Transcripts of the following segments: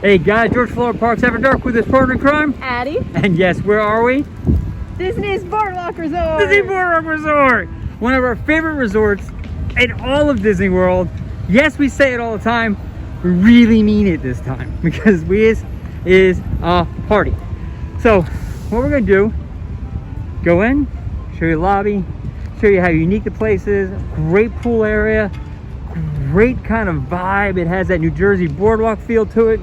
Hey guys, George Florida Parks After Dark with his partner in crime, Addie. and yes, where are we? Disney's Boardwalk Resort. Disney Boardwalk Resort, one of our favorite resorts in all of Disney World. Yes, we say it all the time. We really mean it this time because this is a party. So, what we're gonna do? Go in, show you the lobby, show you how unique the place is. Great pool area, great kind of vibe. It has that New Jersey boardwalk feel to it.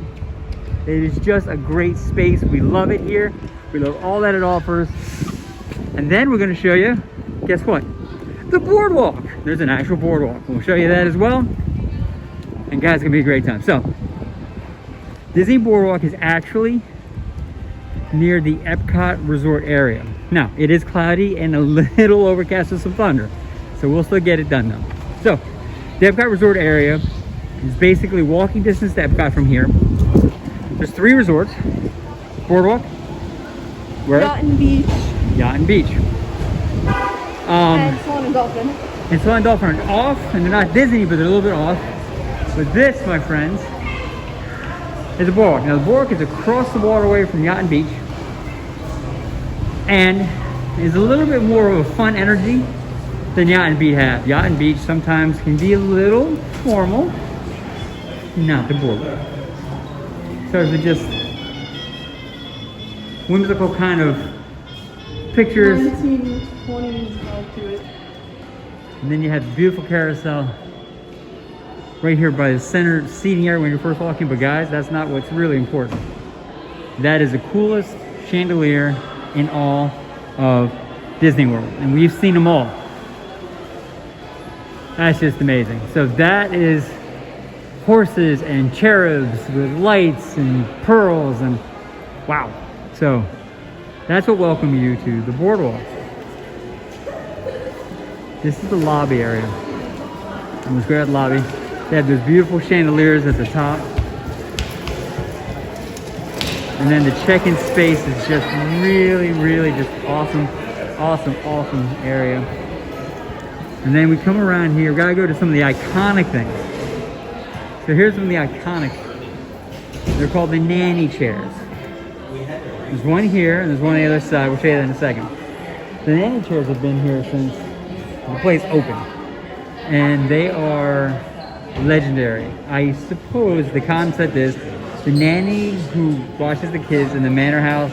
It is just a great space. We love it here. We love all that it offers. And then we're gonna show you, guess what? The boardwalk. There's an actual boardwalk. We'll show you that as well. And guys, it's gonna be a great time. So, Disney Boardwalk is actually near the Epcot Resort area. Now, it is cloudy and a little overcast with some thunder. So we'll still get it done though. So, the Epcot Resort area is basically walking distance to Epcot from here. There's 3 resorts. Boardwalk. Where? Yacht and Beach. Yacht and Beach. And Swan and Dolphin. And Swan and Dolphin are off, and they're not Disney, but they're a little bit off. But this, my friends, is a boardwalk. Now the boardwalk is across the waterway from Yacht and Beach, and is a little bit more of a fun energy than Yacht and Beach have. Yacht and Beach sometimes can be a little formal, not the boardwalk. So it's just whimsical kind of pictures. 1920s vibe to it. And then you have the beautiful carousel right here by the center seating area when you're first walking. But guys, that's not what's really important. That is the coolest chandelier in all of Disney World. And we've seen them all. That's just amazing. So that is horses and cherubs with lights and pearls and wow. So that's what welcomes you to the boardwalk. This is the lobby area. And let's go at the lobby. They have those beautiful chandeliers at the top. And then the check-in space is just really just awesome area. And then we come around here, we gotta go to some of the iconic things. So here's some of the iconic, they're called the nanny chairs. There's one here and there's one on the other side, we'll show you that in a second. The nanny chairs have been here since the place opened. And they are legendary. I suppose the concept is the nanny who watches the kids in the manor house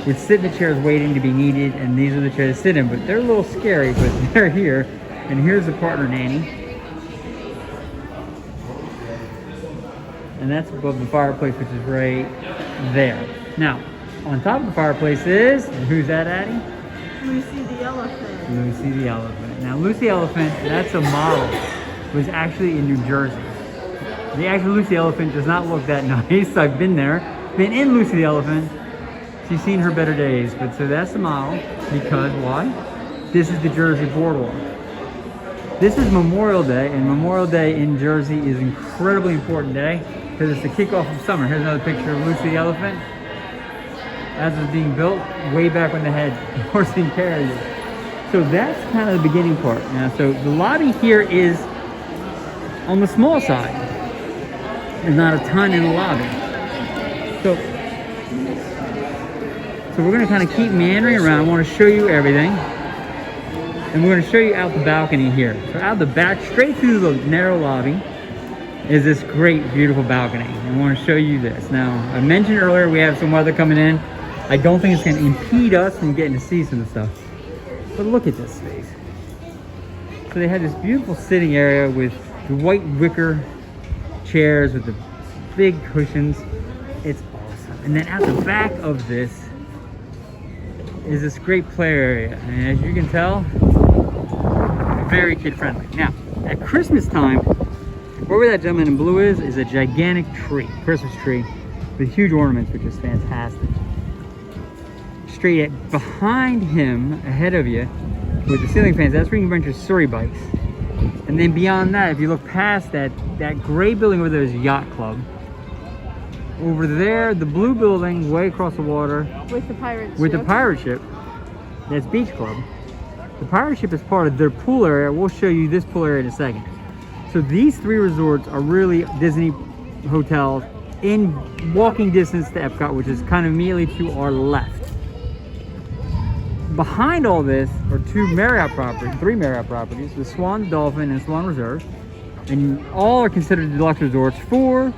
would sit in the chairs waiting to be needed, and these are the chairs to sit in. But they're a little scary, but they're here. And here's the partner nanny. And that's above the fireplace, which is right there. Now, on top of the fireplace is, and who's that, Addie? Lucy the Elephant. Lucy the Elephant. Now, Lucy the Elephant, that's a model, was actually in New Jersey. The actual Lucy the Elephant does not look that nice. I've been there, been in Lucy the Elephant. She's seen her better days, but so that's the model, because why? This is the Jersey Boardwalk. This is Memorial Day, and Memorial Day in Jersey is an incredibly important day because it's the kickoff of summer. Here's another picture of Lucy the Elephant as it was being built way back when they had horse and carriage. So that's kind of the beginning part. Now, so the lobby here is on the small side. There's not a ton in the lobby. So we're going to kind of keep meandering around. I want to show you everything. And we're going to show you out the balcony here. So out the back, straight through the narrow lobby, is this great, beautiful balcony. And I want to show you this. Now, I mentioned earlier we have some weather coming in. I don't think it's going to impede us from getting to see some stuff. But look at this space. So they have this beautiful sitting area with the white wicker chairs with the big cushions. It's awesome. And then out the back of this is this great play area. And as you can tell, very kid-friendly. Now, at Christmas time, where that gentleman in blue is a gigantic tree, Christmas tree, with huge ornaments, which is fantastic. Straight behind him, ahead of you, with the ceiling fans, that's where you can rent your Surrey bikes. And then beyond that, if you look past that gray building over there is Yacht Club. Over there, the blue building, way across the water, with the pirate ship. With the pirate ship, that's Beach Club. The pirate ship is part of their pool area. We'll show you this pool area in a second. So these 3 resorts are really Disney hotels in walking distance to Epcot, which is kind of immediately to our left. Behind all this are three Marriott properties, the Swan, Dolphin, and Swan Reserve. And all are considered deluxe resorts for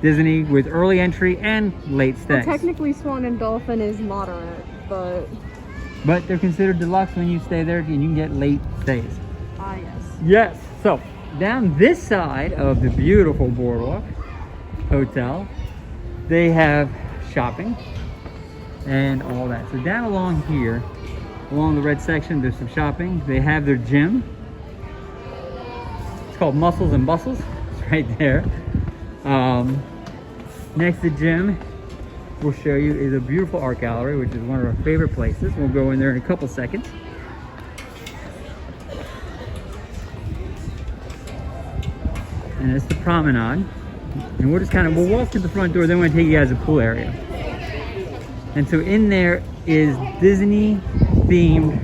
Disney with early entry and late stays. Well, technically Swan and Dolphin is moderate, but they're considered deluxe when you stay there and you can get late stays. ah, yes. Yes. So down this side of the beautiful Boardwalk Hotel, they have shopping and all that. So down along here, along the red section, there's some shopping. They have their gym. It's called Muscles and Bustles. It's right there. Next to the gym, we'll show you, is a beautiful art gallery, which is one of our favorite places. We'll go in there in a couple seconds. And it's the promenade. And we'll walk to the front door, then we're gonna take you guys to the pool area. And so in there is Disney themed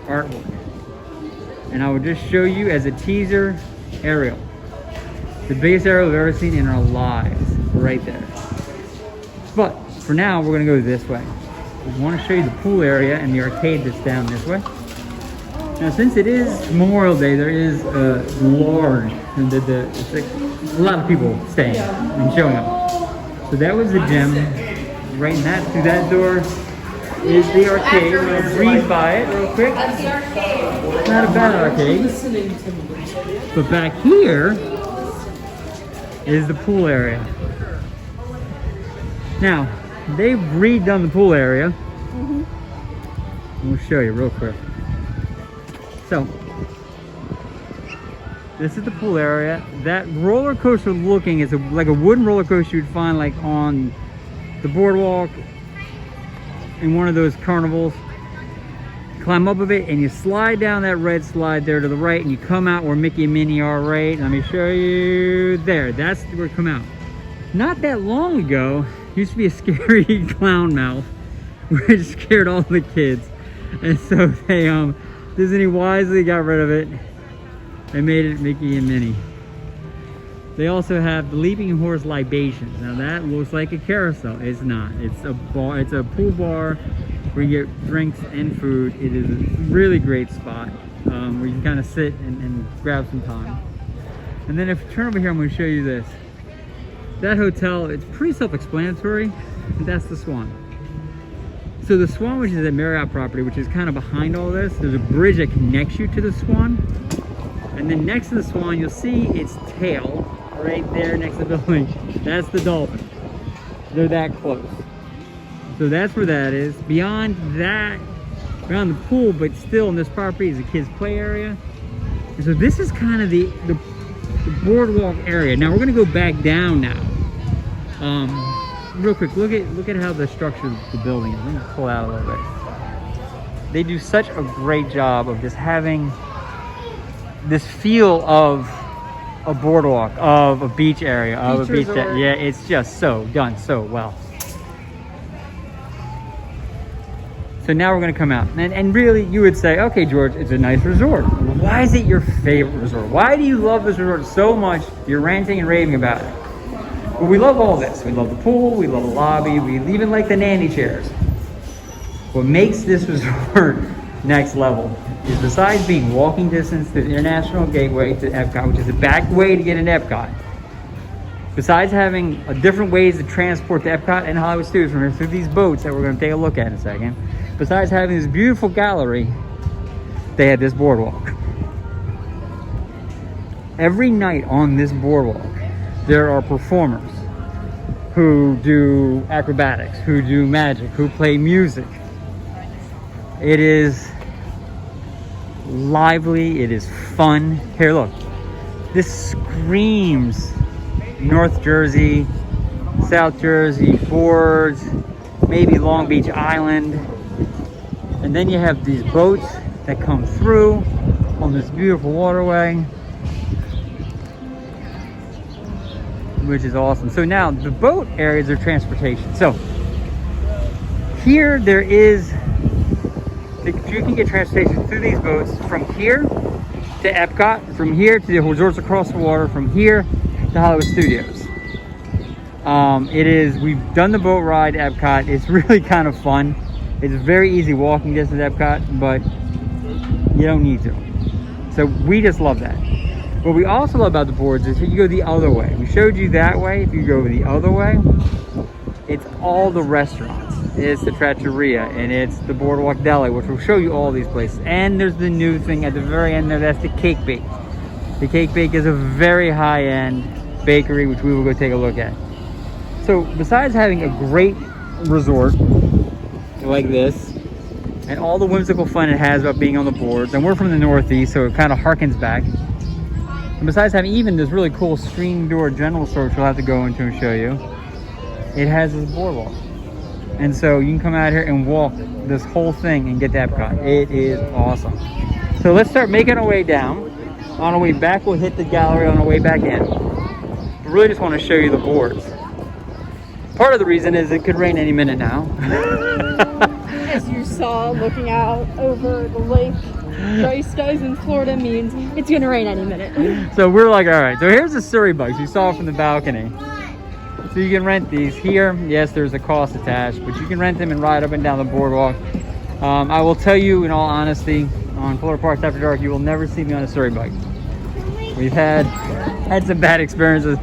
artwork. And I will just show you as a teaser aerial. The biggest aerial we've ever seen in our lives, right there. But for now, we're gonna go this way. We wanna show you the pool area and the arcade that's down this way. Now, since it is Memorial Day, there is a large, it's like a lot of people staying and showing up. So that was the gym. Right in through that door is the arcade. We're gonna breeze by it real quick. It's not a bad arcade. But back here is the pool area. Now, they've redone the pool area. We'll show you real quick. So, this is the pool area. That roller coaster looking is like a wooden roller coaster you'd find like on the Boardwalk in one of those carnivals. Climb up a bit and you slide down that red slide there to the right, and you come out where Mickey and Minnie are. Right, let me show you there. That's where you come out. Not that long ago, used to be a scary clown mouth which scared all the kids, and so they Disney wisely got rid of it and made it Mickey and Minnie. They also have the Leaping Horse Libations. Now that looks like a carousel. It's not. It's a bar. It's a pool bar where you get drinks and food. It is a really great spot where you can kind of sit and grab some time. And then if you turn over here, I'm going to show you this. That hotel, it's pretty self-explanatory. That's the Swan. So the Swan, which is a Marriott property, which is kind of behind all this, there's a bridge that connects you to the Swan. And then next to the Swan, you'll see its tail right there next to the building. That's the Dolphin. They're that close. So that's where that is. Beyond that, beyond the pool, but still in this property is a kids' play area. And so this is kind of the Boardwalk area. Now we're gonna go back down now. Real quick, look at how the structure of the building is. Let me pull out a little bit. They do such a great job of just having this feel of a boardwalk, of a beach area, of a beach. Yeah, it's just so done so well. So now we're gonna come out, and really you would say, okay, George, it's a nice resort. Why is it your favorite resort? Why do you love this resort so much? You're ranting and raving about it. Well, we love all this. We love the pool, we love the lobby, we even like the nanny chairs. What makes this resort next level is, besides being walking distance to the International Gateway to Epcot, which is the back way to get into Epcot, besides having different ways to transport to Epcot and Hollywood Studios from here through these boats that we're going to take a look at in a second, besides having this beautiful gallery, they have this boardwalk. Every night on this boardwalk, there are performers who do acrobatics, who do magic, who play music. It is lively, it is fun. Here, look. This screams North Jersey, South Jersey, Boards, maybe Long Beach Island. And then you have these boats that come through on this beautiful waterway, which is awesome. So now the boat areas are transportation. So here there is, you can get transportation through these boats from here to Epcot, from here to the resorts across the water, from here to Hollywood Studios. We've done the boat ride at Epcot. It's really kind of fun. It's very easy walking distance at Epcot, but you don't need to. So we just love that. What we also love about the boards is if you go the other way. We showed you that way. If you go the other way, it's all the restaurants. It's the Trattoria and it's the Boardwalk Deli, which will show you all these places. And there's the new thing at the very end there, that's the Cake Bake. The Cake Bake is a very high-end bakery, which we will go take a look at. So besides having a great resort like this, and all the whimsical fun it has about being on the boards, and we're from the Northeast, so it kind of harkens back. And besides having even this really cool screen door general store, which we'll have to go into and show you, it has this boardwalk. And so you can come out here and walk this whole thing and get to Epcot. It is awesome. So let's start making our way down. On our way back, we'll hit the gallery on our way back in. I really just want to show you the boards. Part of the reason is it could rain any minute now. As you saw, looking out over the lake, gray skies in Florida means it's gonna rain any minute. So we're like, all right, so here's the Surrey bugs you saw from the balcony. So you can rent these here. Yes, there's a cost attached, but you can rent them and ride up and down the boardwalk. I will tell you in all honesty, on Florida Parks After Dark, you will never see me on a Surrey bike. We've had some bad experiences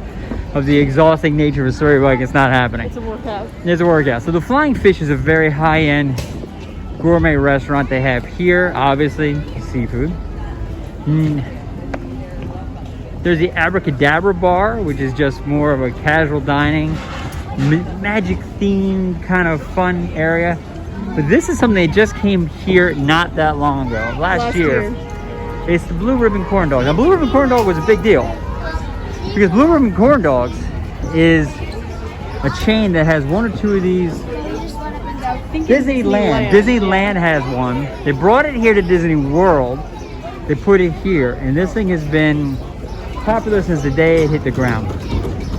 of the exhausting nature of a Surrey bike. It's not happening. It's a workout. It's a workout. So the Flying Fish is a very high-end gourmet restaurant they have here. Obviously, seafood. There's the Abracadabra Bar, which is just more of a casual dining, magic-themed kind of fun area. But this is something that just came here not that long ago, last year. It's the Blue Ribbon Corn Dog. Now, Blue Ribbon Corn Dog was a big deal because Blue Ribbon Corn Dogs is a chain that has one or two of these. Disneyland has one. They brought it here to Disney World. They put it here, and this thing has been popular since the day it hit the ground.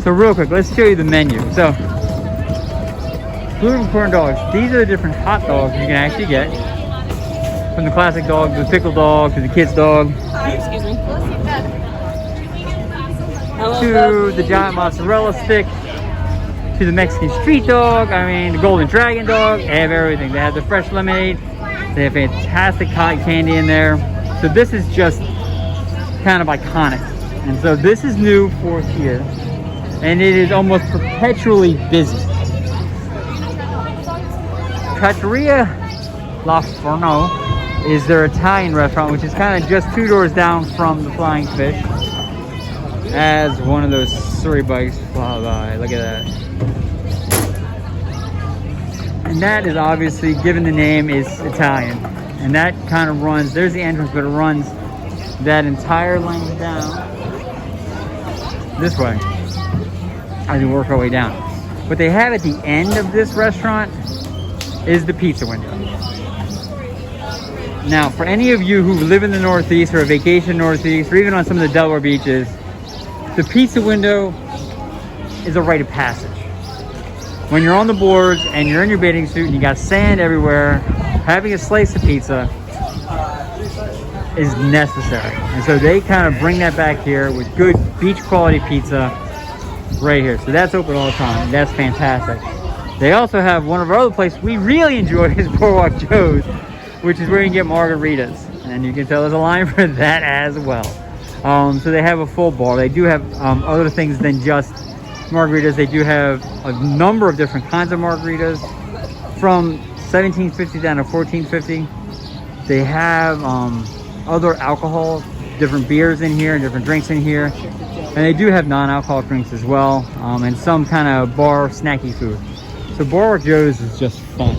So real quick, let's show you the menu. So, Blue Ribbon Corn Dogs. These are the different hot dogs you can actually get. From the classic dog to the pickle dog to the kids dog. Excuse me. To the giant mozzarella stick. To the Mexican street dog. I mean, the golden dragon dog. They have everything. They have the fresh lemonade. They have fantastic cotton candy in there. So this is just kind of iconic. And so this is new for here. And it is almost perpetually busy. Trattoria La Forno is their Italian restaurant, which is kind of just 2 doors down from the Flying Fish. As one of those Surrey bikes fly by. Look at that. And that is obviously, given the name, is Italian. And that kind of runs, there's the entrance, but it runs that entire length down this way as you work our way down. What they have at the end of this restaurant is the pizza window. Now, for any of you who live in the Northeast or vacation Northeast, or even on some of the Delaware beaches, the pizza window is a rite of passage. When you're on the boards and you're in your bathing suit and you got sand everywhere, having a slice of pizza is necessary. And so they kind of bring that back here with good beach quality pizza right here. So that's open all the time. That's fantastic. They also have one of our other places we really enjoy is Boardwalk Joe's, which is where you can get margaritas. And you can tell there's a line for that as well. So they have a full bar. They do have other things than just margaritas. They do have a number of different kinds of margaritas from $17.50 down to $14.50. They have other alcohol, different beers in here and different drinks in here. And they do have non-alcoholic drinks as well, and some kind of bar snacky food. So Boardwalk Joe's is just fun.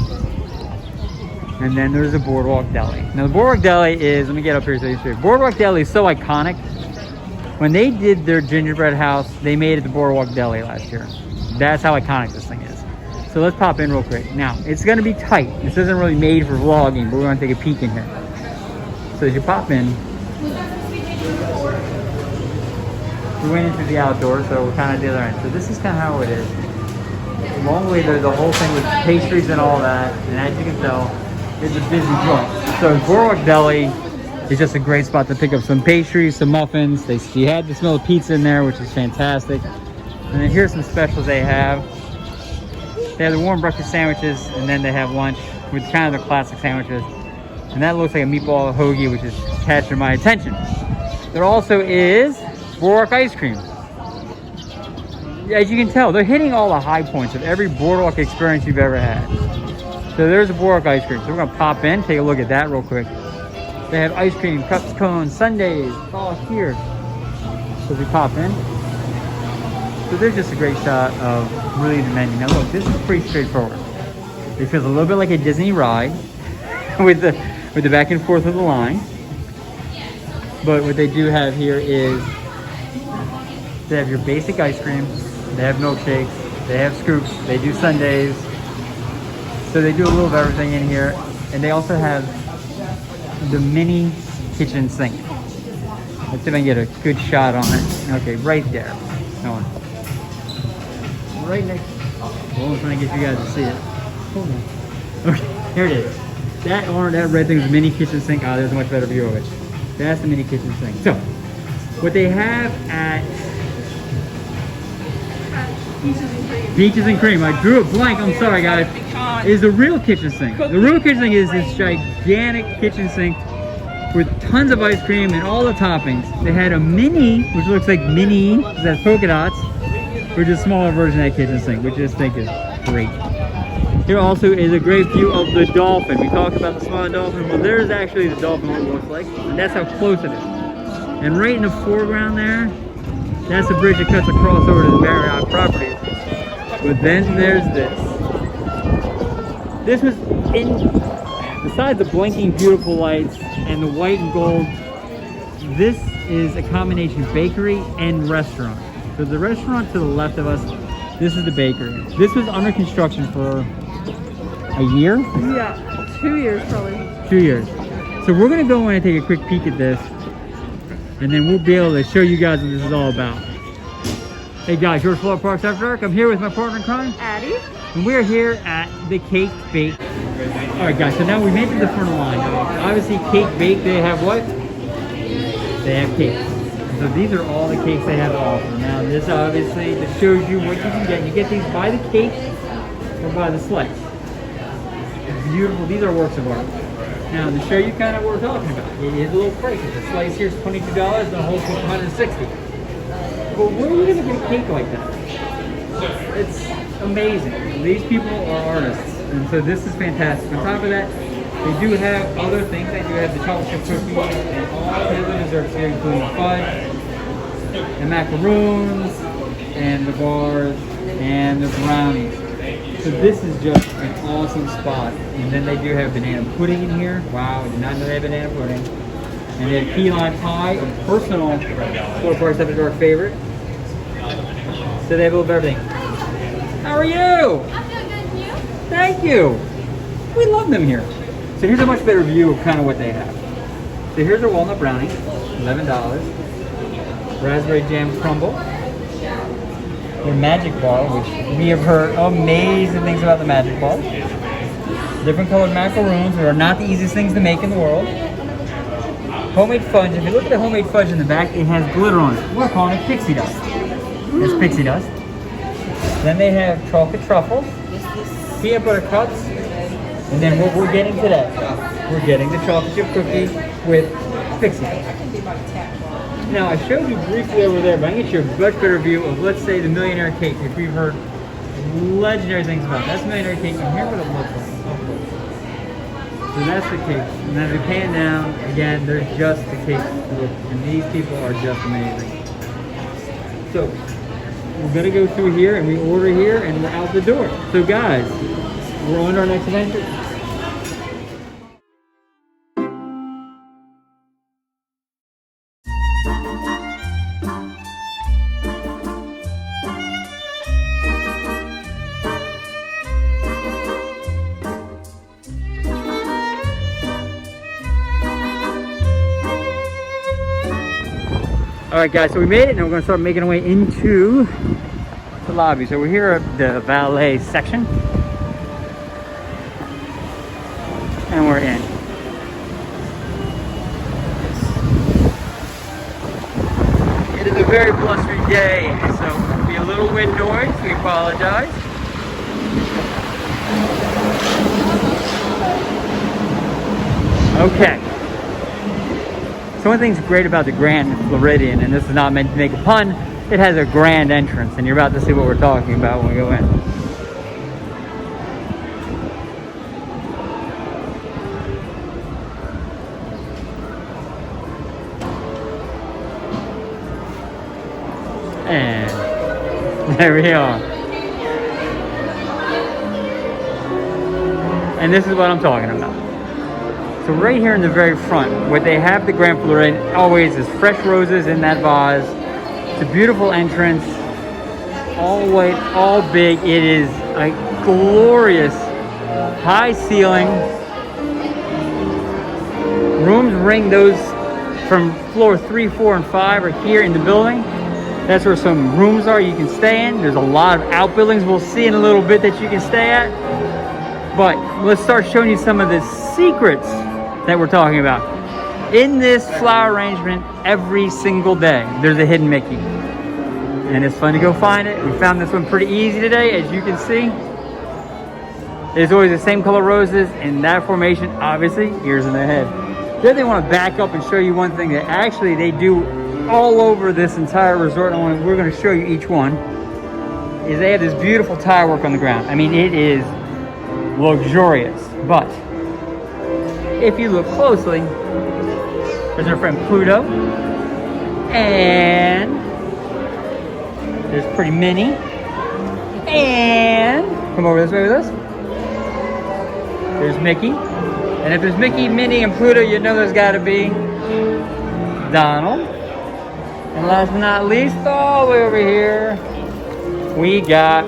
And then there's the Boardwalk Deli. Now the Boardwalk Deli is, let me get up here so you see. Boardwalk Deli is so iconic. When they did their gingerbread house, they made it the Boardwalk Deli last year. That's how iconic this thing is. So let's pop in real quick. Now, it's gonna be tight. This isn't really made for vlogging, but we're gonna take a peek in here. So as you pop in, we went into the outdoor, so we're kind of the other end. So this is kind of how it is. Long way there's the whole thing with pastries and all that, and as you can tell, it's a busy joint. So Boardwalk Deli is just a great spot to pick up some pastries, some muffins. You had the smell of pizza in there, which is fantastic. And then here's some specials they have. They have the warm breakfast sandwiches, and then they have lunch with kind of the classic sandwiches. And that looks like a meatball hoagie, which is catching my attention. There also is Boardwalk ice cream. As you can tell, they're hitting all the high points of every Boardwalk experience you've ever had. So there's a Boardwalk ice cream. So we're gonna pop in, take a look at that real quick. They have ice cream, cups, cones, sundaes, all here. So we pop in. So there's just a great shot of really the menu. Now look, this is pretty straightforward. It feels a little bit like a Disney ride with the back and forth of the line. But what they do have here is they have your basic ice cream, they have milkshakes, they have scoops, they do sundaes. So they do a little of everything in here. And they also have the mini kitchen sink. Let's see if I can get a good shot on it. Okay, right there. No one. Right next. Well, I'm trying to get you guys to see it. Hold on. Okay, here it is. That red thing is the mini kitchen sink. Ah, there's a much better view of it. That's the mini kitchen sink. So, what they have at Beaches and Cream. I drew a blank. I'm sorry, guys. Is the real kitchen sink. The real kitchen sink is this gigantic kitchen sink with tons of ice cream and all the toppings. They had a mini, which looks like mini, because that's polka dots, which is a smaller version of that kitchen sink, which I just think is great. Here also is a great view of the dolphin. We talked about the smaller dolphin. Well, there's actually the dolphin what it looks like, and that's how close it is. And right in the foreground there, that's the bridge that cuts across over to the Marriott properties. But then there's this. This was besides the blinking beautiful lights and the white and gold, this is a combination bakery and restaurant. So the restaurant to the left of us, this is the bakery. This was under construction for a year? Yeah, 2 years probably. 2 years. So we're gonna go in and take a quick peek at this, and then we'll be able to show you guys what this is all about. Hey guys, George Florida Parks After Dark. I'm here with my partner in crime, Addie. and we're here at the Cake Bake. All right guys, so now we made it to the front of the line. Obviously Cake Bake, they have what? They have cakes. So these are all the cakes they have to offer. Now this obviously just shows you what you can get. You get these by the cake or by the slice. Beautiful, these are works of art. Now to show you kind of what we're talking about, it is a little pricey. The slice here is $22 and the whole thing $160. But where are you gonna get a cake like that? It's amazing. These people are artists, and so this is fantastic. On top of that, they do have other things. They do have the chocolate chip cookies and all the other desserts here, including fudge, the macaroons, and the bars, and the brownies. So this is just an awesome spot. And then they do have banana pudding in here. Wow, I did not know they had banana pudding. And they have key lime pie, a personal Florida Parks After Dark favorite. So they have a little bit of everything. How are you? I'm doing good, and you? Thank you. We love them here. So here's a much better view of kind of what they have. So here's our walnut brownie, $11. Raspberry jam crumble. Their magic bar, which we have heard amazing things about the magic bar. Different colored macaroons, which are not the easiest things to make in the world. Homemade fudge. If you look at the homemade fudge in the back, it has glitter on it. We're calling it pixie dust. It's pixie dust. Then they have chocolate truffles, peanut butter cups, and then what we're getting today, we're getting the chocolate chip cookie with pixie dust. Now I showed you briefly over there, but I can get you a much better view of, let's say, the Millionaire Cake, which we've heard legendary things about. That's the Millionaire Cake, and here's what it looks like. So that's the cake. And as we pan down, again, there's just the cake. And these people are just amazing. So, we're gonna go through here and we order here and we're out the door. So guys, we're on to our next adventure. All right guys, so we made it and we're gonna start making our way into the lobby. So we're here at the valet section. And we're in. It is a very blustery day, so it'll be a little wind noise, we apologize. Okay. So one thing's great about the Grand Floridian, and this is not meant to make a pun, it has a grand entrance, and you're about to see what we're talking about when we go in. And there we are. And this is what I'm talking about. So right here in the very front, what they have the Grand Floridian always is fresh roses in that vase. It's a beautiful entrance, all white, all big. It is a glorious high ceiling. Rooms ring, those from floor 3, 4, and 5 are here in the building. That's where some rooms are you can stay in. There's a lot of outbuildings we'll see in a little bit that you can stay at. But let's start showing you some of the secrets that we're talking about. In this flower arrangement, every single day, there's a hidden Mickey. And it's fun to go find it. We found this one pretty easy today, as you can see. It's always the same color roses in that formation, obviously, ears in their head. Then they want to back up and show you one thing that actually they do all over this entire resort. And we're going to show you each one. Is they have this beautiful tile work on the ground. I mean, it is luxurious, but if you look closely, there's our friend Pluto, and there's pretty Minnie, and come over this way with us. There's Mickey, and if there's Mickey, Minnie, and Pluto, you know there's got to be Donald, and last but not least, all the way over here, we got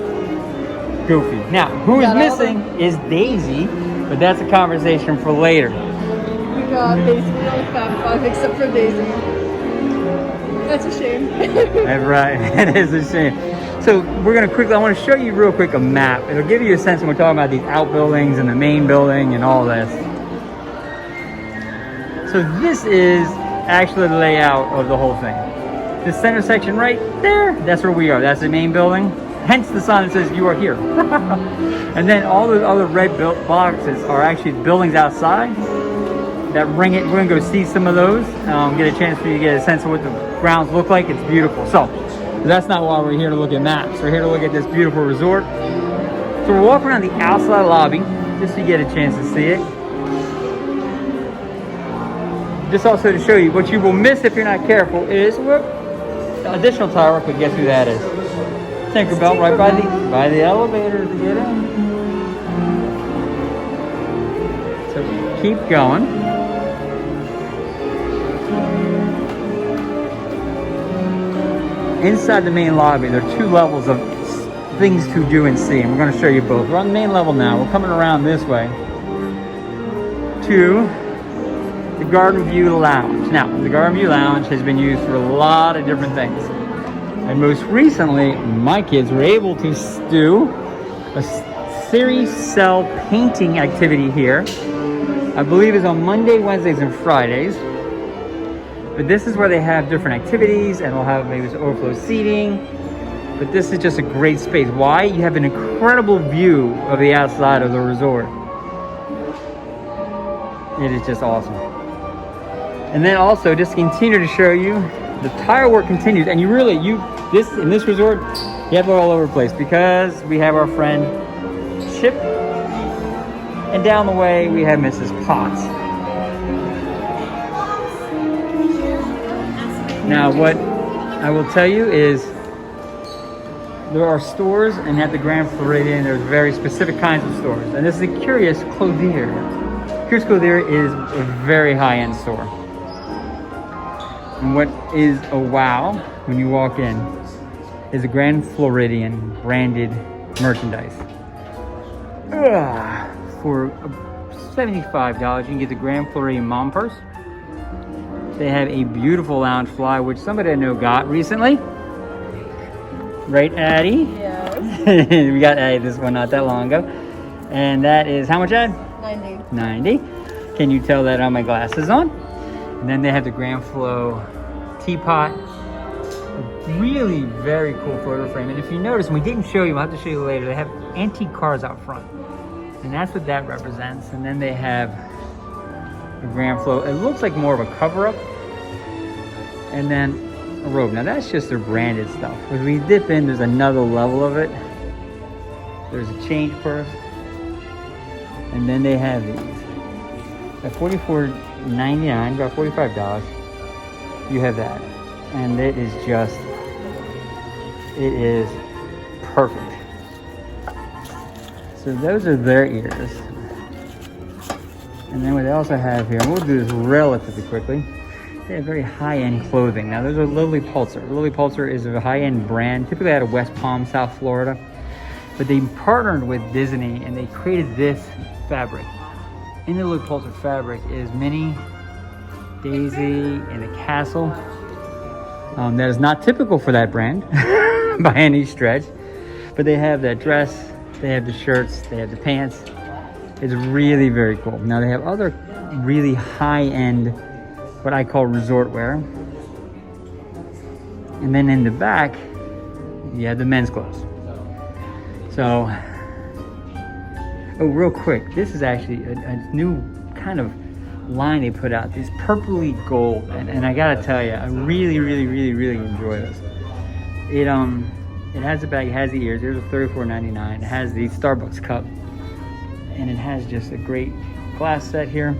Goofy. Now, who is missing is Daisy, but that's a conversation for later. We got basically all the Fab Five except for Daisy. That's a shame. That's right, it is a shame. So we're gonna quickly, I want to show you real quick a map. It'll give you a sense when we're talking about these outbuildings and the main building and all this. So this is actually the layout of the whole thing. The center section right there, that's where we are. That's the main building. Hence the sign that says you are here. And then all the other red boxes are actually buildings outside that ring it. We're gonna go see some of those, get a chance for you to get a sense of what the grounds look like. It's beautiful. So that's not why we're here to look at maps. We're here to look at this beautiful resort. So we're walking around the outside lobby just so you get a chance to see it. Just also to show you what you will miss if you're not careful is additional tile work, but guess who that is? Tinkerbell, right by the elevator to get in. So keep going. Inside the main lobby, there are 2 levels of things to do and see, and we're going to show you both. We're on the main level now. We're coming around this way to the Garden View Lounge. Now, the Garden View Lounge has been used for a lot of different things. And most recently, my kids were able to do a series cell painting activity here. I believe it's on Monday, Wednesdays, and Fridays. But this is where they have different activities, and they'll have maybe some overflow seating. But this is just a great space. Why? You have an incredible view of the outside of the resort. It is just awesome. And then also, just to continue to show you, the tile work continues, and in this resort, you have it all over the place because we have our friend Chip, and down the way we have Mrs. Potts. Now, what I will tell you is there are stores, and at the Grand Floridian, there's very specific kinds of stores, and this is a Curious Clothier. Curious Clothier is a very high-end store. And what is a wow when you walk in is a Grand Floridian branded merchandise. For $75, you can get the Grand Floridian mom purse. They have a beautiful lounge fly, which somebody I know got recently. Right, Addie? Yes. We got Addie this one not that long ago. And that is how much, Ad? 90. 90. Can you tell that I have my glasses on? And then they have the Grand Flow teapot. a really very cool photo frame. And if you notice, and we didn't show you, I'll have to show you later, they have antique cars out front. And that's what that represents. And then they have a Grand Flow. It looks like more of a cover-up. And then a robe. Now that's just their branded stuff. When we dip in, there's another level of it. There's a change purse. And then they have these. At $44.99, about $45, you have that. And it is just, it is perfect. So those are their ears. And then what they also have here, and we'll do this relatively quickly, they have very high-end clothing. Now those are Lily Pulitzer. Lily Pulitzer is a high-end brand, typically out of West Palm, South Florida. But they partnered with Disney and they created this fabric. In the Lily Pulitzer fabric is Minnie, Daisy, and a castle. That is not typical for that brand by any stretch. But they have that dress, they have the shirts, they have the pants. It's really very cool. Now they have other really high-end, what I call resort wear. And then in the back, you have the men's clothes. So, oh, real quick, this is actually a new kind of line they put out, this purpley gold, and I gotta tell you, I really enjoy this. It has the bag, it has the ears. There's a $34.99. It has the Starbucks cup, and it has just a great glass set here,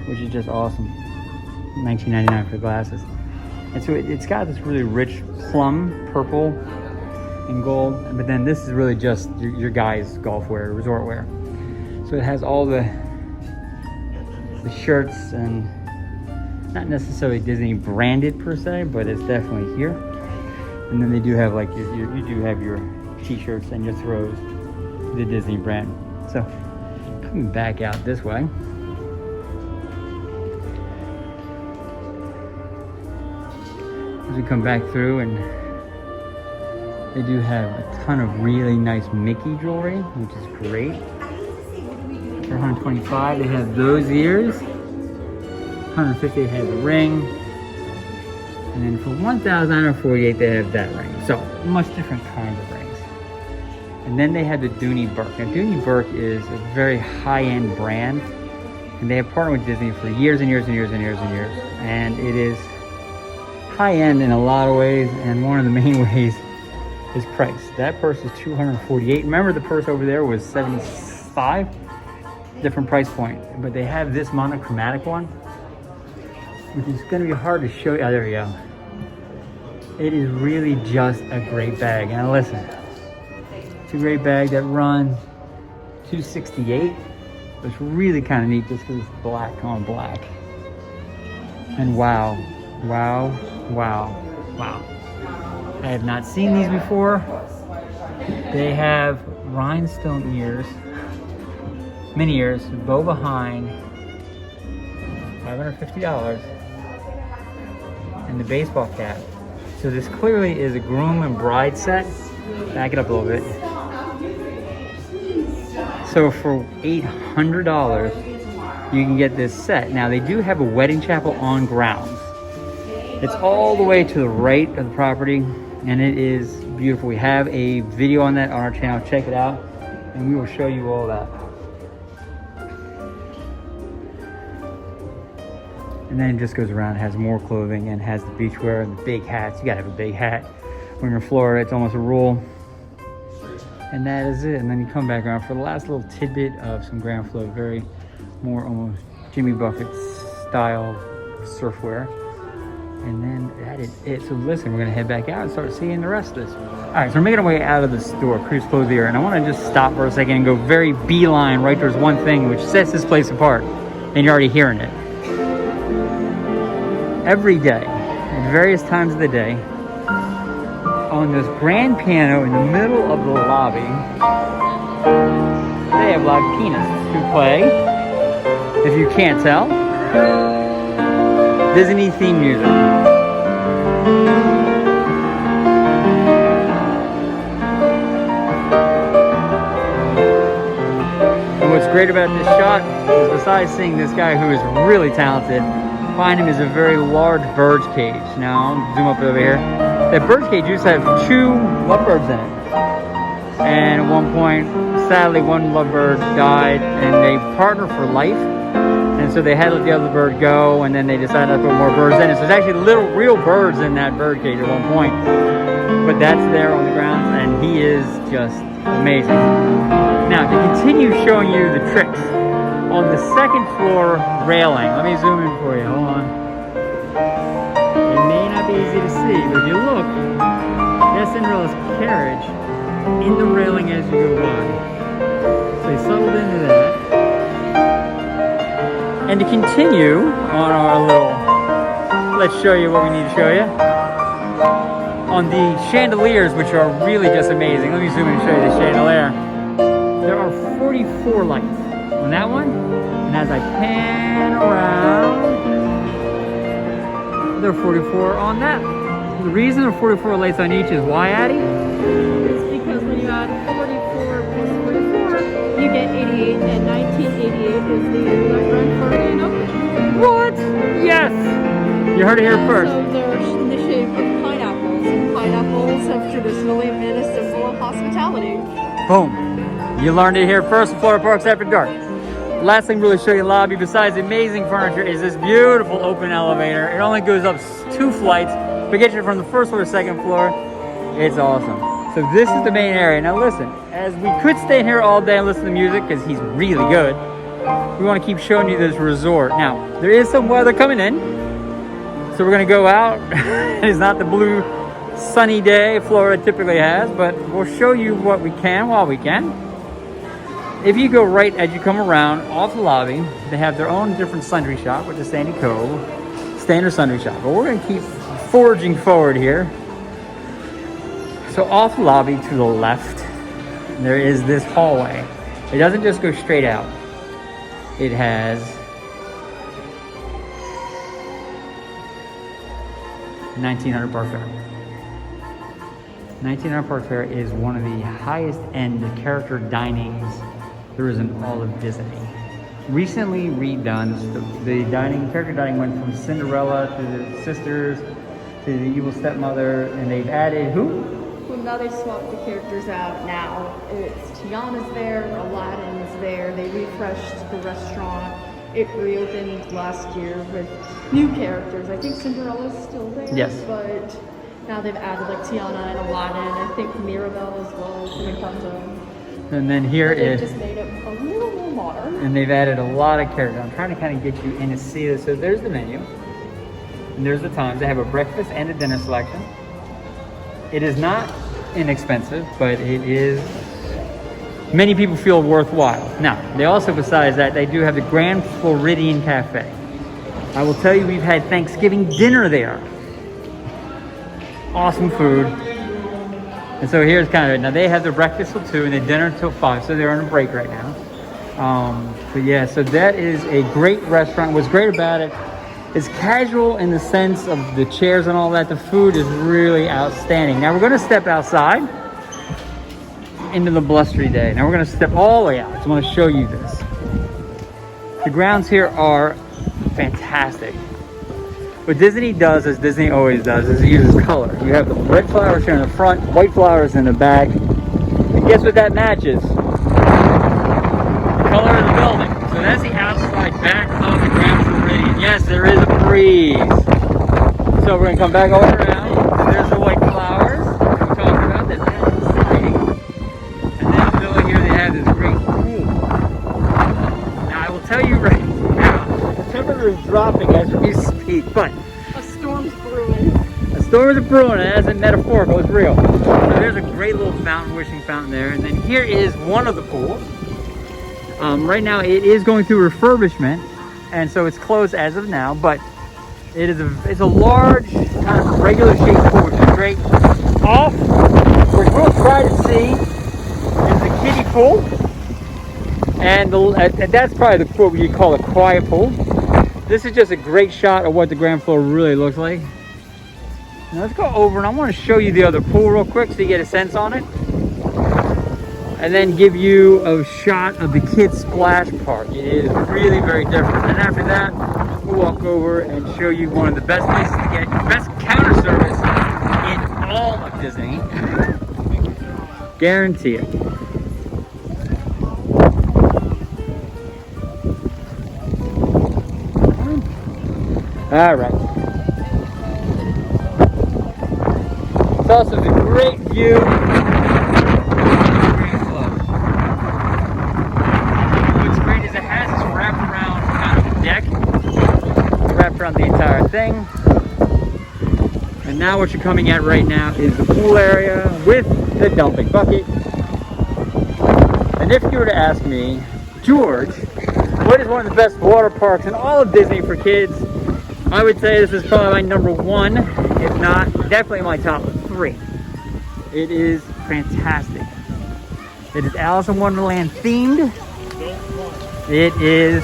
which is just awesome. $19.99 for the glasses. And so it's got this really rich plum, purple, and gold, but then this is really just your guys' golf wear, resort wear. So it has all the shirts, and not necessarily Disney branded per se, but it's definitely here. And then they do have like you do have your t-shirts and your throws, the Disney brand. So coming back out this way, as we come back through, and they do have a ton of really nice Mickey jewelry, which is great. For $125, they have those ears. $150, they have the ring. And then for $1,948, they have that ring. So much different kinds of rings. And then they have the Dooney Burke. Now Dooney Burke is a very high-end brand, and they have partnered with Disney for years and years and years and years and years. And it is high-end in a lot of ways, and one of the main ways is price. That purse is $248. Remember, the purse over there was $75. Different price point, but they have this monochromatic one, which is going to be hard to show you. Oh, there we go. It is really just a great bag. Now listen, it's a great bag that runs $268. It's really kind of neat just because it's black on black. And wow. I have not seen these before. They have rhinestone ears, mini ears, bow behind, $550, and the baseball cap. So this clearly is a groom and bride set. Back it up a little bit. So for $800, you can get this set. Now they do have a wedding chapel on grounds. It's all the way to the right of the property, and it is beautiful. We have a video on that on our channel. Check it out, and we will show you all that. And then it just goes around, has more clothing, and has the beachwear and the big hats. You gotta have a big hat. When you're in Florida, it's almost a rule. And that is it. And then you come back around for the last little tidbit of some Grand Flow, very more almost Jimmy Buffett style surfwear. And then that is it. So listen, we're gonna head back out and start seeing the rest of this. All right, so we're making our way out of the store, Cruise Clothes here, and I wanna just stop for a second and go very beeline right towards one thing which sets this place apart, and you're already hearing it. Every day, at various times of the day, on this grand piano in the middle of the lobby, they have live pianists who play, if you can't tell, Disney theme music. And what's great about this shot is, besides seeing this guy who is really talented, behind him is a very large bird's cage. Now, I'll zoom up over here. That bird's cage used to have 2 lovebirds in it. And at one point, sadly, one lovebird died, and they partnered for life. And so they had to let the other bird go, and then they decided to put more birds in it. So there's actually little real birds in that bird cage at one point. But that's there on the grounds, and he is just amazing. Now, to continue showing you the tricks, on the 2nd floor railing, let me zoom in for you, hold on. It may not be easy to see, but if you look, that's Cinderella's carriage in the railing as you go by. So you settled into that. And to continue on our little, let's show you what we need to show you. On the chandeliers, which are really just amazing. Let me zoom in and show you the chandelier. There are 44 lights on that one. And as I pan around, there are 44 on that. The reason there are 44 lights on each is why, Addie? It's because when you add 44 plus 44, you get 88, and 1988 is the year that Grand Floridian opened. What? Yes! You heard it here first. So they're in the shape of pineapples, and pineapples have traditionally been a symbol of hospitality. Boom. You learned it here first, Florida Parks After Dark. Last thing really show you lobby, besides amazing furniture, is this beautiful open elevator. It only goes up 2 flights, but gets you from the 1st floor to 2nd floor. It's awesome. So this is the main area. Now listen, as we could stay here all day and listen to music, because he's really good, we want to keep showing you this resort. Now, there is some weather coming in, so we're going to go out. It's not the blue, sunny day Florida typically has, but we'll show you what we can while we can. If you go right as you come around off the lobby, they have their own different sundry shop, which is Sandy Cove, standard sundry shop. But we're going to keep forging forward here. So off the lobby to the left, there is this hallway. It doesn't just go straight out. It has $1,900 Park Fair. $1,900 Park Fair is one of the highest end character dinings there is in all of Disney. Recently redone, the character dining went from Cinderella to the sisters to the evil stepmother, and they've added who? Well, now they swapped the characters out. Now it's Tiana's there, Aladdin's there. They refreshed the restaurant. It reopened last year with new characters. I think Cinderella's still there. Yes. But now they've added like Tiana and Aladdin. I think Mirabelle as well is going to come to. And then here They is, just made it a little more modern. and they've added a lot of characters. I'm trying to kind of get you in to see this. So there's the menu, and there's the times. They have a breakfast and a dinner selection. It is not inexpensive, but it is, many people feel worthwhile. Now, they also, besides that, they do have the Grand Floridian Cafe. I will tell you, we've had Thanksgiving dinner there. Awesome food. And so here's kind of it. Now they have the breakfast till 2 and the dinner till 5, so they're on a break right now. But yeah, so that is a great restaurant. What's great about it is casual in the sense of the chairs and all that. The food is really outstanding. Now we're going to step outside into the blustery day. Now we're going to step all the way out. I just want to show you this. The grounds here are fantastic. What Disney does, as Disney always does, is it uses color. You have the red flowers here in the front, white flowers in the back. And guess what that matches? The color of the building. So that's the outside back of the Grand Floridian. Yes, there is a breeze. So we're going to come back all around. And there's the white flowers we talked about. That's exciting. And then the building here, they have this great pool. Now I will tell you right now, the temperature is dropping as we speak, but A storm's brewing. a storm is brewing, and that's metaphorical, it's real. So there's a great little fountain, wishing fountain there, and then here is one of the pools. Right now it is going through refurbishment, and so it's closed as of now, but it's a large, kind of regular shaped pool, which is great. Off, which we'll try to see, is the kiddie pool. And that's probably what you call a quiet pool. This is just a great shot of what the Grand Floor really looks like. Now let's go over, and I want to show you the other pool real quick so you get a sense on it. And then give you a shot of the kids' splash park. It is really very different. And after that, to walk over and show you one of the best places to get your best counter service in all of Disney. Guarantee it. All right. It's also a great view. What's great is it has this wraparound kind of deck, wrapped around the entire thing. And now what you're coming at right now is the pool area with the dumping bucket. And if you were to ask me, George, what is one of the best water parks in all of Disney for kids? I would say this is probably my number one, if not definitely my top three. It is fantastic. It is Alice in Wonderland themed. It is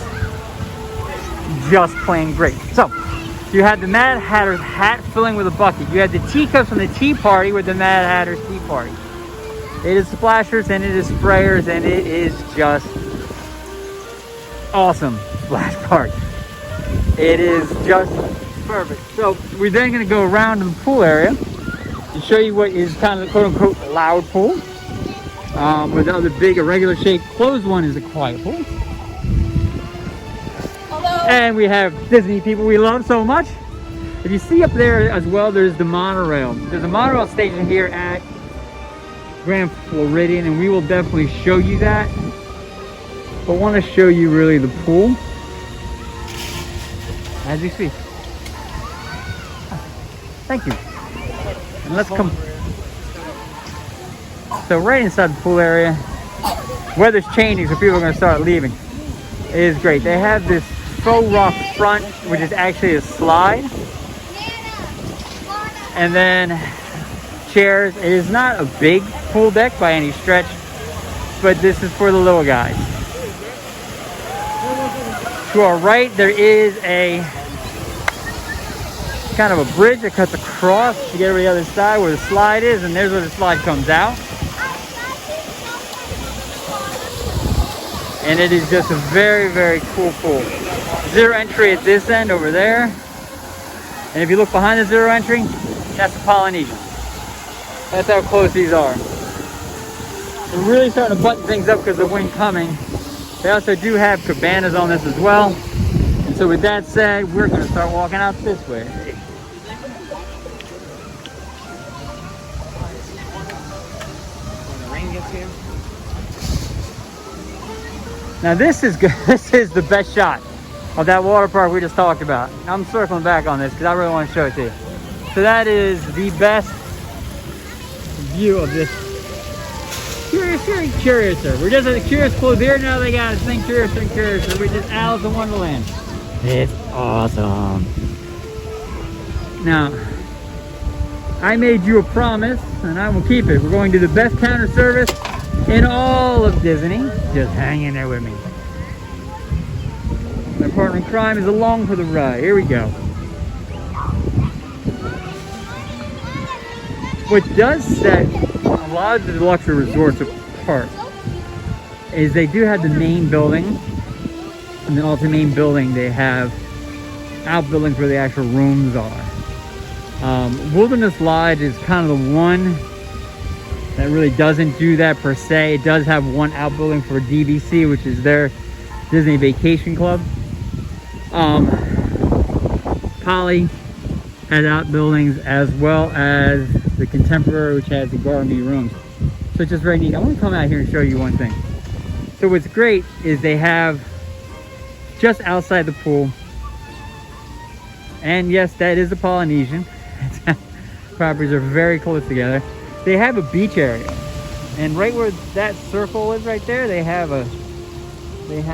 just plain great. So, you have the Mad Hatter's hat filling with a bucket. You have the teacups from the tea party with the Mad Hatter's tea party. It is splashers and it is sprayers and it is just awesome splash park. It is just perfect. So we're then going to go around in the pool area and show you what is kind of the quote-unquote loud pool. Where the other big irregular shaped closed one is a quiet pool. Hello. And we have Disney people we love so much. If you see up there as well, there's the monorail. There's a monorail station here at Grand Floridian, and we will definitely show you that. But I want to show you really the pool as you speak. Thank you. And let's come. So right inside the pool area, weather's changing, so people are going to start leaving. It is great. They have this faux rock front, which is actually a slide. And then chairs. It is not a big pool deck by any stretch, but this is for the little guys. To our right, there is a kind of a bridge that cuts across to get over the other side where the slide is, and there's where the slide comes out. And it is just a very, very cool pool. Zero entry at this end over there. And if you look behind the zero entry, that's the Polynesian. That's how close these are. We're really starting to button things up because of the wind coming. They also do have cabanas on this as well. And so with that said, we're going to start walking out this way. When the rain gets here. Now this is good. This is the best shot of that water park we just talked about. I'm circling back on this because I really want to show it to you. So that is the best view of this. Curiouser. We're just at the Curious Club here. Now they got a thing Curiouser and Curiouser. We're just Alice in Wonderland. It's awesome. Now, I made you a promise, and I will keep it. We're going to the best counter service in all of Disney. Just hang in there with me. My partner in crime is along for the ride. Here we go. What does set a lot of the luxury resorts apart is they do have the main building, and then also the main building they have outbuildings where the actual rooms are. Wilderness Lodge is kind of the one that really doesn't do that per se. It does have one outbuilding for DVC, which is their Disney Vacation Club. Poly has outbuildings as well as the Contemporary, which has the Garden rooms. So it's just very neat. I want to come out here and show you one thing. So what's great is they have just outside the pool, and yes, that is the Polynesian. Properties are very close together. They have a beach area, and right where that circle is right there, they have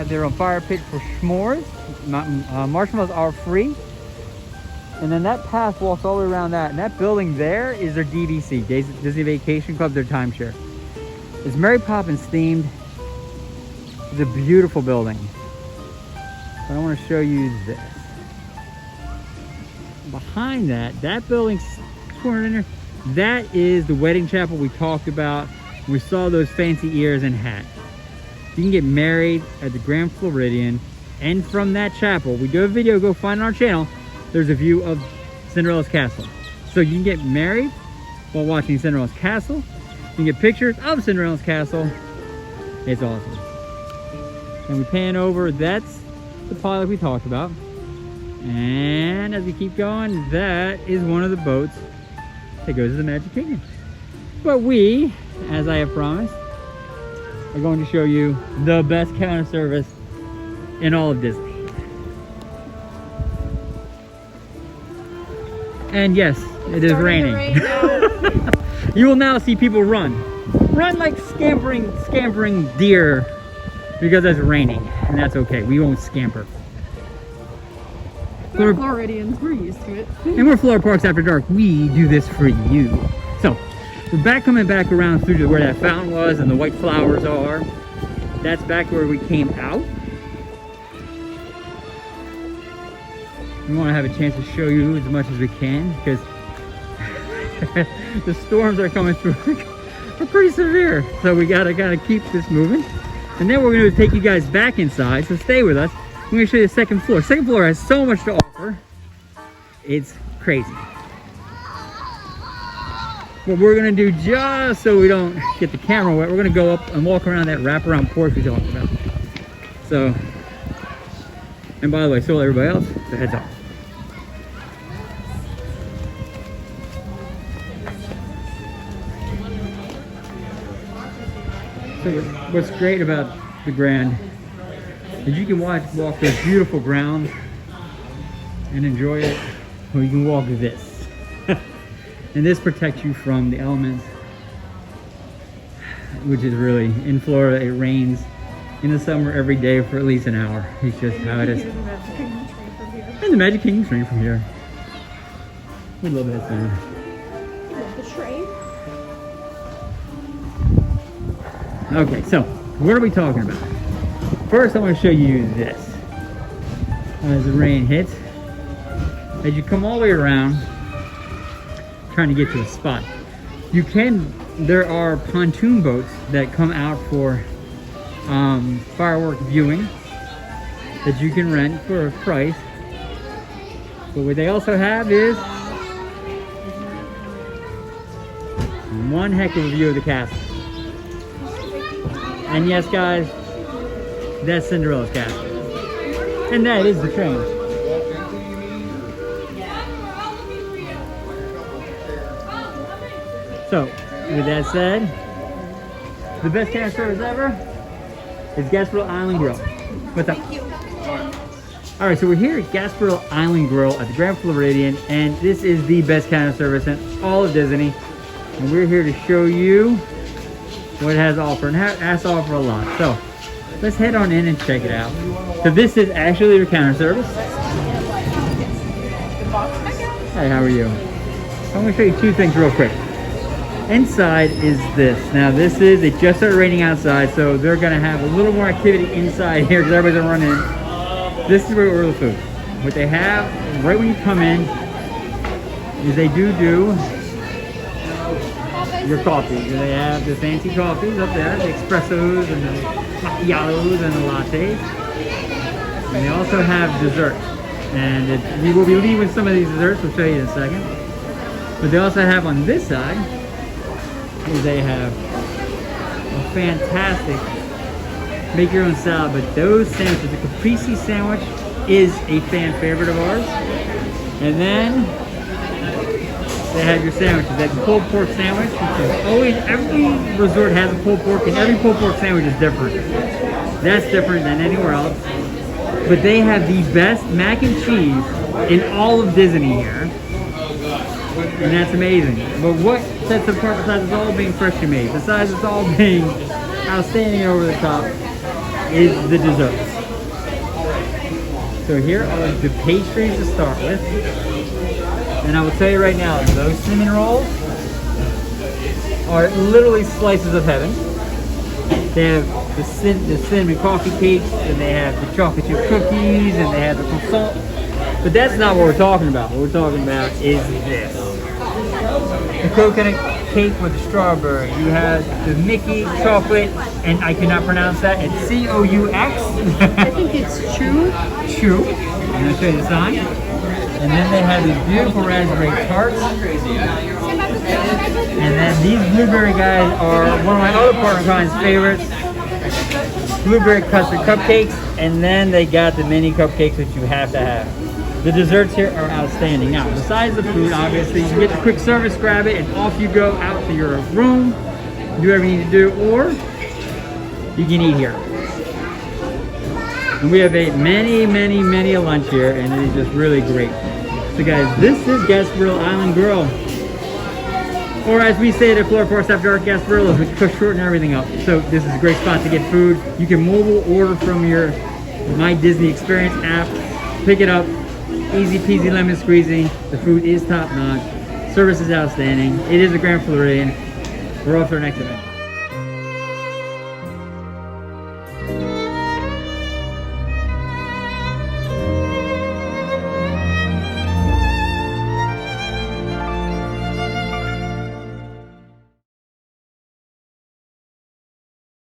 their own fire pit for s'mores. Marshmallows are free. And then that path walks all the way around that. And that building there is their DVC, Disney Vacation Club, their timeshare. It's Mary Poppins themed. It's a beautiful building. But I want to show you this. Behind that building's cornered in there. That is the wedding chapel we talked about. We saw those fancy ears and hat. You can get married at the Grand Floridian And from that chapel, we do a video, go find on our channel, there's a view of Cinderella's castle. So you can get married while watching Cinderella's castle. You can get pictures of Cinderella's castle. It's awesome. And we pan over, that's the pilot we talked about. And as we keep going, that is one of the boats that goes to the Magic Kingdom. But we, as I have promised, are going to show you the best counter service in all of Disney. And yes, it is raining. You will now see people run like scampering deer, because it's raining, and that's okay. We won't scamper. We're Floridians, we're used to it. And we're Florida Parks After Dark. We do this for you. So we're coming back around through to where that fountain was and the white flowers are. That's back where we came out. We want to have a chance to show you as much as we can, because the storms are coming through are pretty severe. So we gotta keep this moving. And then we're going to take you guys back inside, so stay with us. I'm going to show you the second floor. Second floor has so much to offer. It's crazy. What we're going to do, just so we don't get the camera wet, we're going to go up and walk around that wraparound porch we talked about. So, and by the way, so will everybody else, so heads off. So what's great about the Grand is you can walk those beautiful grounds and enjoy it, or you can walk this. And this protects you from the elements, which is really, in Florida, it rains in the summer every day for at least an hour. It's just how it is. And the Magic Kingdom train from here. We love that sound. The train. Okay, so what are we talking about? First, I want to show you this. As the rain hits, as you come all the way around, trying to get to a spot, there are pontoon boats that come out for firework viewing that you can rent for a price. But what they also have is one heck of a view of the castle. And yes, guys, that's Cinderella's castle. And that is the train. So, with that said, the best counter service ever is Gasparilla Island Grill. What's up? Alright, so we're here at Gasparilla Island Grill at the Grand Floridian, and this is the best counter service in all of Disney. And we're here to show you what it has to offer, and it has to offer a lot. So let's head on in and check it out. So this is actually your counter service. Hey, how are you? I'm going to show you two things real quick. Inside is this. Now it just started raining outside, so they're going to have a little more activity inside here because everybody's going to run in. This is where we order the food. What they have right when you come in is they do your coffees. They have the fancy coffees up there, the espressos and the macchiatos and the lattes. And they also have desserts. And we will be leaving some of these desserts, we'll show you in a second. But they also have on this side, is they have a fantastic make your own salad, but those sandwiches, the caprese sandwich is a fan favorite of ours. And then they have your sandwiches. They have the pulled pork sandwich, which is always, every resort has a pulled pork, and every pulled pork sandwich is different. That's different than anywhere else. But they have the best mac and cheese in all of Disney here. And that's amazing. But what sets it apart, besides it's all being freshly made, besides it's all being outstanding over the top, is the desserts. So here are the pastries to start with. And I will tell you right now, those cinnamon rolls are literally slices of heaven. They have the cinnamon coffee cakes, and they have the chocolate chip cookies, and they have the croissant. But that's not what we're talking about. What we're talking about is this. The coconut cake with strawberry. You have the Mickey chocolate, and I cannot pronounce that. It's COUX. I think it's Chew. Chew. I'm gonna show you the sign. And then they have these beautiful raspberry tarts. And then these blueberry guys are one of my other partner clients' favorites. Blueberry custard cupcakes. And then they got the mini cupcakes that you have to have. The desserts here are outstanding. Now, besides the food, obviously, you get the quick service, grab it, and off you go out to your room, do whatever you need to do, or you can eat here. And we have ate many a lunch here, and it is just really great. So guys, this is Gasparilla Island Grill. Or as we say at Florida Forest After Dark, Gasparilla, we shorten everything up. So this is a great spot to get food. You can mobile order from your My Disney Experience app, pick it up, easy peasy lemon squeezy. The food is top notch. Service is outstanding. It is a Grand Floridian. We're off to our next event.